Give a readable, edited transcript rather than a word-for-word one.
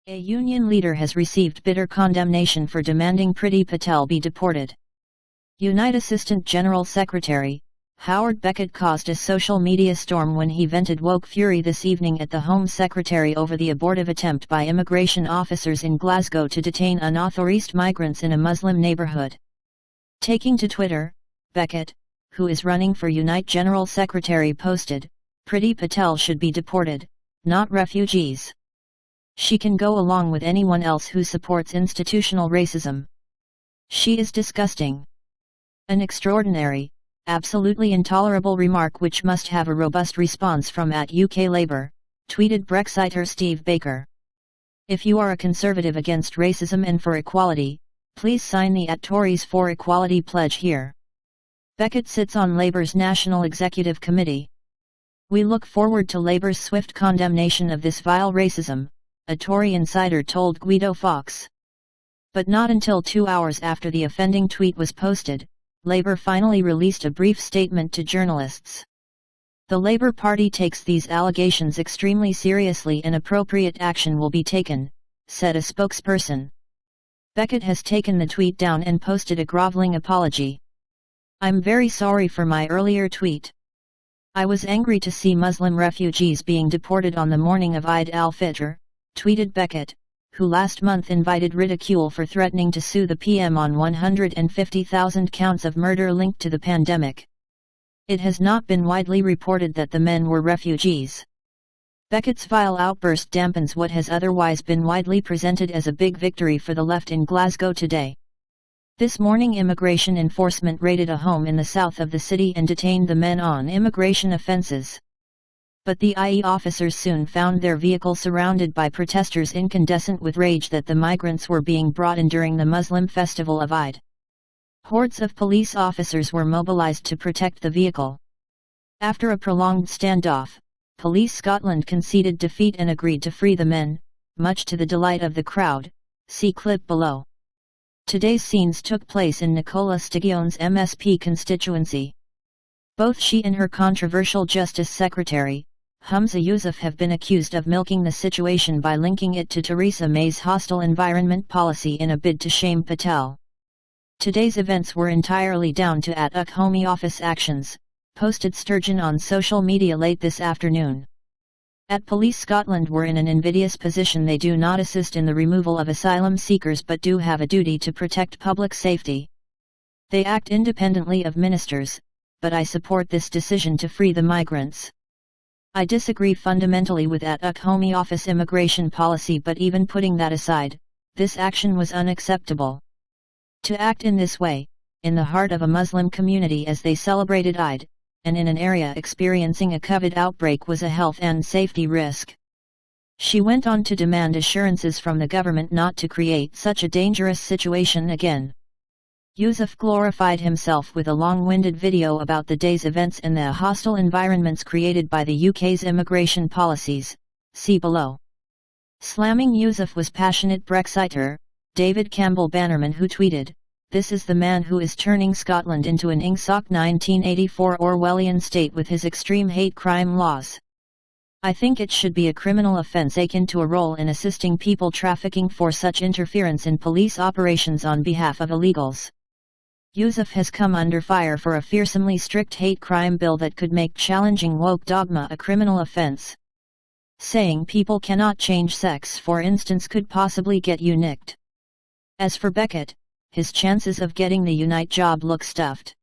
A union leader has received bitter condemnation for demanding Priti Patel be deported. Unite Assistant General Secretary Howard Beckett caused a social media storm when he vented woke fury this evening at the Home Secretary over the abortive attempt by immigration officers in Glasgow to detain unauthorized migrants in a Muslim neighbourhood. Taking to Twitter, Beckett, who is running for Unite General Secretary, posted, "Priti Patel should be deported, not refugees. She can go along with anyone else who supports institutional racism. She is disgusting. An extraordinary, absolutely intolerable remark which must have a robust response from @UK Labour," tweeted Brexiteer Steve Baker. "If you are a conservative against racism and for equality, please sign the @Tories for Equality pledge here." Beckett sits on Labour's National Executive Committee. "We look forward to Labour's swift condemnation of this vile racism," a Tory insider told Guido Fawkes. But not until 2 hours after the offending tweet was posted, Labour finally released a brief statement to journalists. "The Labour Party takes these allegations extremely seriously and appropriate action will be taken," said a spokesperson. Beckett has taken the tweet down and posted a grovelling apology. "I'm very sorry for my earlier tweet. I was angry to see Muslim refugees being deported on the morning of Eid Al Fitr," tweeted Beckett, who last month invited ridicule for threatening to sue the PM on 150,000 counts of murder linked to the pandemic. It has not been widely reported that the men were refugees. Beckett's vile outburst dampens what has otherwise been widely presented as a big victory for the left in Glasgow today. This morning immigration enforcement raided a home in the south of the city and detained the men on immigration offences. But the IE officers soon found their vehicle surrounded by protesters incandescent with rage that the migrants were being brought in during the Muslim festival of Eid. Hordes of police officers were mobilised to protect the vehicle. After a prolonged standoff, Police Scotland conceded defeat and agreed to free the men, much to the delight of the crowd. See clip below. Today's scenes took place in Nicola Stiggion's MSP constituency. Both she and her controversial Justice Secretary, Humza Yousaf, have been accused of milking the situation by linking it to Theresa May's hostile environment policy in a bid to shame Patel. Today's events were entirely down to @UK Home Office actions, posted Sturgeon on social media late this afternoon. Police Scotland were in an invidious position. They do not assist in the removal of asylum seekers but do have a duty to protect public safety. They act independently of ministers, but I support this decision to free the migrants. I disagree fundamentally with @UK Home Office immigration policy, but even putting that aside, this action was unacceptable. To act in this way, in the heart of a Muslim community as they celebrated Eid, and in an area experiencing a COVID outbreak, was a health and safety risk. She went on to demand assurances from the government not to create such a dangerous situation again. Yousaf glorified himself with a long-winded video about the day's events and the hostile environments created by the UK's immigration policies. See below. Slamming Yousaf was passionate Brexiteer David Campbell Bannerman, who tweeted, "This is the man who is turning Scotland into an Ingsoc 1984 Orwellian state with his extreme hate crime laws. I think it should be a criminal offence akin to a role in assisting people trafficking for such interference in police operations on behalf of illegals." Yousaf has come under fire for a fearsomely strict hate crime bill that could make challenging woke dogma a criminal offence. Saying people cannot change sex, for instance, could possibly get you nicked. As for Beckett, his chances of getting the Unite job look stuffed.